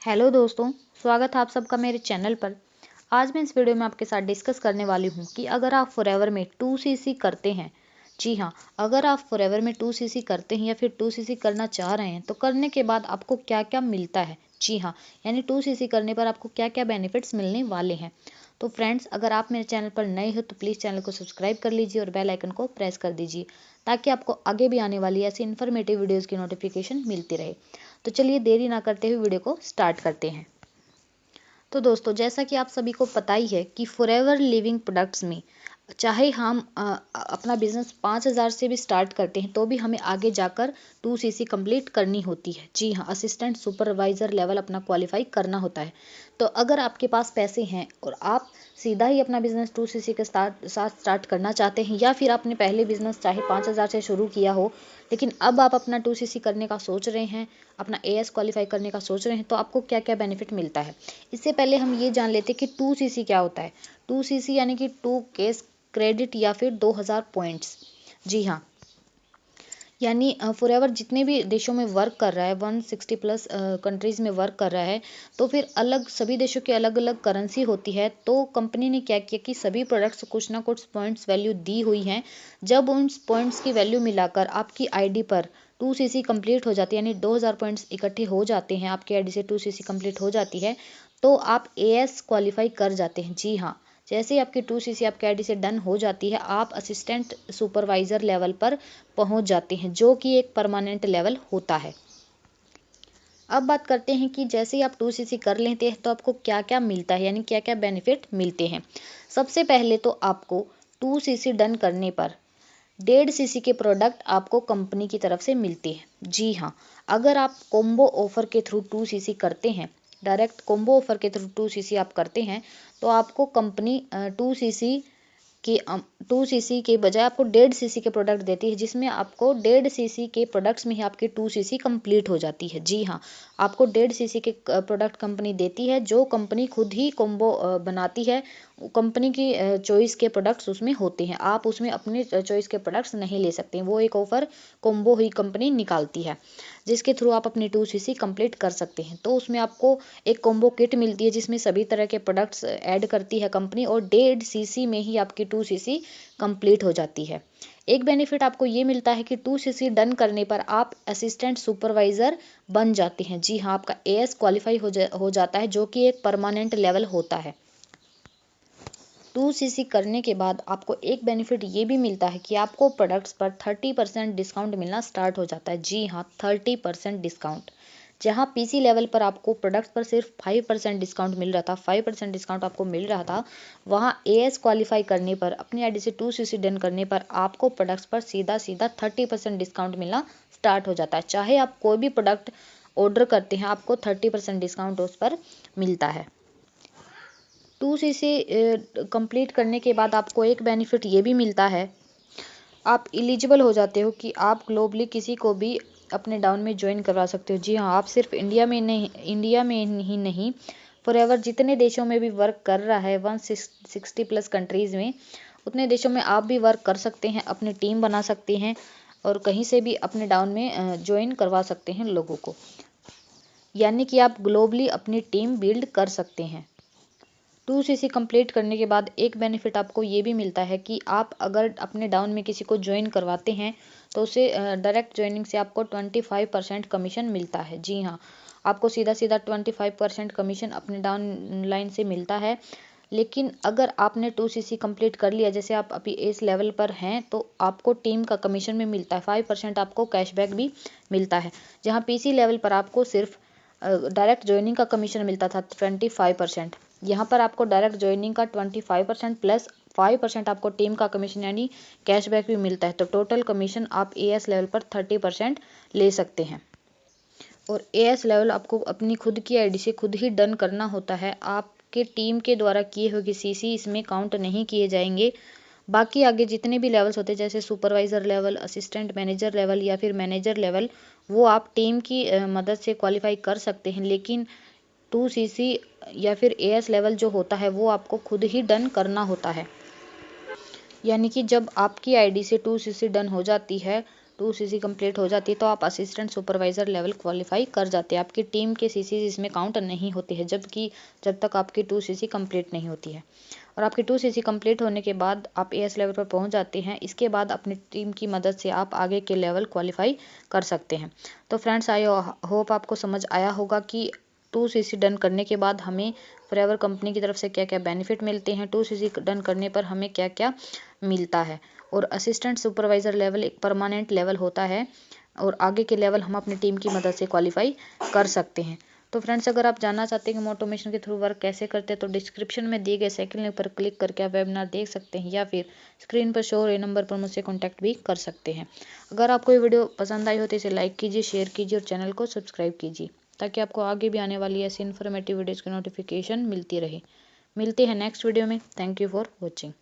Hello दोस्तों, स्वागत है आप सबका मेरे चैनल पर। आज मैं इस वीडियो में आपके साथ डिस्कस करने वाली हूँ कि अगर आप फॉरएवर में 2cc करते हैं, जी हाँ, अगर आप फॉरएवर में 2cc करते हैं या फिर 2cc करना चाह रहे हैं तो करने के बाद आपको क्या क्या मिलता है। जी हाँ, यानी 2cc करने पर आपको क्या क्या बेनिफिट्स मिलने वाले हैं। तो फ्रेंड्स, अगर आप मेरे चैनल पर नए हो तो प्लीज़ चैनल को सब्सक्राइब कर लीजिए और बेल आइकन को प्रेस कर दीजिए ताकि आपको आगे भी आने वाली ऐसी इन्फॉर्मेटिव वीडियोज़ की नोटिफिकेशन मिलती रहे। तो चलिए देरी ना करते हुए वीडियो को स्टार्ट करते हैं। तो दोस्तों, जैसा कि आप सभी को पता ही है कि फॉरएवर लिविंग प्रोडक्ट्स में चाहे हम अपना बिजनेस 5,000 से भी स्टार्ट करते हैं तो भी हमें आगे जाकर 2cc कंप्लीट करनी होती है। जी हाँ, असिस्टेंट सुपरवाइज़र लेवल अपना क्वालिफाई करना होता है। तो अगर आपके पास पैसे हैं और आप सीधा ही अपना बिजनेस 2cc के साथ स्टार्ट करना चाहते हैं, या फिर आपने पहले बिजनेस चाहे 5,000 से शुरू किया हो लेकिन अब आप अपना 2cc करने का सोच रहे हैं, अपना एएस क्वालिफाई करने का सोच रहे हैं, तो आपको क्या क्या बेनिफिट मिलता है। इससे पहले हम ये जान लेते हैं कि 2cc क्या होता है। 2cc यानी कि 2 केस क्रेडिट या फिर 2000 पॉइंट्स। जी हाँ, यानी फॉरएवर जितने भी देशों में वर्क कर रहा है, 160 प्लस कंट्रीज में वर्क कर रहा है, तो फिर अलग सभी देशों की अलग अलग करेंसी होती है। तो कंपनी ने क्या किया कि सभी प्रोडक्ट्स कुछ ना कुछ पॉइंट्स वैल्यू दी हुई हैं। जब उन पॉइंट्स की वैल्यू मिलाकर आपकी आईडी पर 2cc कंप्लीट हो जाती है, यानी 2000 पॉइंट्स इकट्ठे हो जाते हैं, आपकी आईडी से 2cc कंप्लीट हो जाती है, तो आप एएस क्वालिफाई कर जाते हैं। जी हाँ, जैसे ही आपकी 2cc आपके आईडी से डन हो जाती है, आप असिस्टेंट सुपरवाइज़र लेवल पर पहुंच जाते हैं, जो कि एक परमानेंट लेवल होता है। अब बात करते हैं कि जैसे ही आप 2cc कर लेते हैं तो आपको क्या क्या मिलता है, यानी क्या क्या बेनिफिट मिलते हैं। सबसे पहले तो आपको 2cc डन करने पर 1.5cc के प्रोडक्ट आपको कंपनी की तरफ से मिलते हैं। जी हाँ, अगर आप कॉम्बो ऑफर के थ्रू 2cc करते हैं, डायरेक्ट कॉम्बो ऑफर के थ्रू 2cc आप करते हैं, तो आपको कंपनी 2cc कि 2cc के बजाय आपको 1.5cc के प्रोडक्ट देती है, जिसमें आपको 1.5cc के प्रोडक्ट्स में ही आपकी 2cc कंप्लीट हो जाती है। जी हाँ, आपको 1.5cc के प्रोडक्ट कंपनी देती है, जो कंपनी खुद ही कॉम्बो बनाती है। कंपनी की चॉइस के प्रोडक्ट्स उसमें होते हैं, आप उसमें अपने चॉइस के प्रोडक्ट्स नहीं ले सकते। वो एक ऑफर कॉम्बो ही कंपनी निकालती है, जिसके थ्रू आप अपनी 2cc कंप्लीट कर सकते हैं। तो उसमें आपको एक कॉम्बो किट मिलती है जिसमें सभी तरह के प्रोडक्ट्स ऐड करती है कंपनी, और 1.5cc में ही आपकी 2cc कंप्लीट हो जाती है। एक बेनिफिट आपको ये मिलता है कि 2cc डन करने पर आप असिस्टेंट सुपरवाइज़र बन जाते हैं। जी हाँ, आपका एएस क्वालिफाई हो जाता है, जो कि एक परमानेंट लेवल होता है। 2cc करने के बाद आपको एक बेनिफिट ये भी मिलता है कि आपको प्रोडक्ट्स पर 30% डिस्काउंट मिलना स्टार्ट हो जाता है। जी हाँ, 30% डिस्काउंट। जहाँ पीसी लेवल पर आपको प्रोडक्ट्स पर सिर्फ 5% डिस्काउंट मिल रहा था, 5% डिस्काउंट आपको मिल रहा था, वहाँ एएस क्वालिफाई करने पर, अपनी आईडी से 2cc डन करने पर आपको प्रोडक्ट्स पर सीधा सीधा 30% डिस्काउंट मिलना स्टार्ट हो जाता है। चाहे आप कोई भी प्रोडक्ट ऑर्डर करते हैं, आपको 30% डिस्काउंट उस पर मिलता है। 2cc कंप्लीट करने के बाद आपको एक बेनिफिट ये भी मिलता है, आप एलिजिबल हो जाते हो कि आप ग्लोबली किसी को भी अपने डाउन में ज्वाइन करवा सकते हो। जी हाँ, आप सिर्फ इंडिया में ही नहीं, फॉरएवर जितने देशों में भी वर्क कर रहा है, 160 प्लस कंट्रीज़ में, उतने देशों में आप भी वर्क कर सकते हैं, अपनी टीम बना सकते हैं और कहीं से भी अपने डाउन में ज्वाइन करवा सकते हैं लोगों को, यानी कि आप ग्लोबली अपनी टीम बिल्ड कर सकते हैं। 2cc कंप्लीट करने के बाद एक बेनिफिट आपको ये भी मिलता है कि आप अगर अपने डाउन में किसी को ज्वाइन करवाते हैं तो उसे डायरेक्ट ज्वाइनिंग से आपको 25% कमीशन मिलता है। जी हाँ, आपको सीधा सीधा 25% कमीशन अपने डाउन लाइन से मिलता है। लेकिन अगर आपने 2cc कंप्लीट कर लिया, जैसे आप अभी इस लेवल पर हैं, तो आपको टीम का कमीशन भी मिलता है, 5% आपको कैशबैक भी मिलता है। जहाँ पीसी लेवल पर आपको सिर्फ डायरेक्ट ज्वाइनिंग का कमीशन मिलता था 25%, यहाँ पर आपको डायरेक्ट ज्वाइनिंग का 25% प्लस 5% आपको टीम का कमीशन यानी कैशबैक भी मिलता है। तो टोटल कमीशन आप एएस लेवल पर 30% ले सकते हैं। और एएस लेवल आपको अपनी खुद की आईडी से खुद ही डन करना होता है, आपके टीम के द्वारा किए हुए सीसी इसमें काउंट नहीं किए जाएंगे। बाकी आगे जितने भी लेवल्स होते हैं, जैसे supervisor level, assistant manager level या फिर मैनेजर लेवल, वो आप टीम की मदद से क्वालिफाई कर सकते हैं। लेकिन 2cc या फिर एएस लेवल जो होता है वो आपको खुद ही डन करना होता है, यानी कि जब आपकी आईडी से 2cc डन हो जाती है 2cc कंप्लीट हो जाती है तो आप असिस्टेंट सुपरवाइज़र लेवल क्वालिफाई कर जाते हैं। आपकी टीम के सीसी इसमें काउंट नहीं होती है जब तक आपकी 2cc कंप्लीट नहीं होती है। और आपकी 2cc कंप्लीट होने के बाद आप एएस लेवल पर पहुंच जाते हैं। इसके बाद अपनी टीम की मदद से आप आगे के लेवल क्वालिफाई कर सकते हैं। तो फ्रेंड्स, आई होप आपको समझ आया होगा कि 2cc डन करने के बाद हमें फॉरएवर कंपनी की तरफ से क्या क्या बेनिफिट मिलते हैं, 2cc डन करने पर हमें क्या क्या मिलता है। और असिस्टेंट सुपरवाइज़र लेवल एक परमानेंट लेवल होता है और आगे के लेवल हम अपनी टीम की मदद से क्वालिफाई कर सकते हैं। तो फ्रेंड्स, अगर आप जानना चाहते हैं कि हम ऑटोमेशन के थ्रू वर्क कैसे करते हैं तो डिस्क्रिप्शन में दिए गए सेकंड लिंक पर क्लिक करके आप वेबिनार देख सकते हैं या फिर स्क्रीन पर शो हो रहे नंबर पर मुझसे कॉन्टैक्ट भी कर सकते हैं। अगर आपको ये वीडियो पसंद आई हो तो इसे लाइक कीजिए, शेयर कीजिए और चैनल को सब्सक्राइब कीजिए ताकि आपको आगे भी आने वाली ऐसी इन्फॉर्मेटिव वीडियोज़ की नोटिफिकेशन मिलती रहे। मिलते हैं नेक्स्ट वीडियो में। Thank you for watching.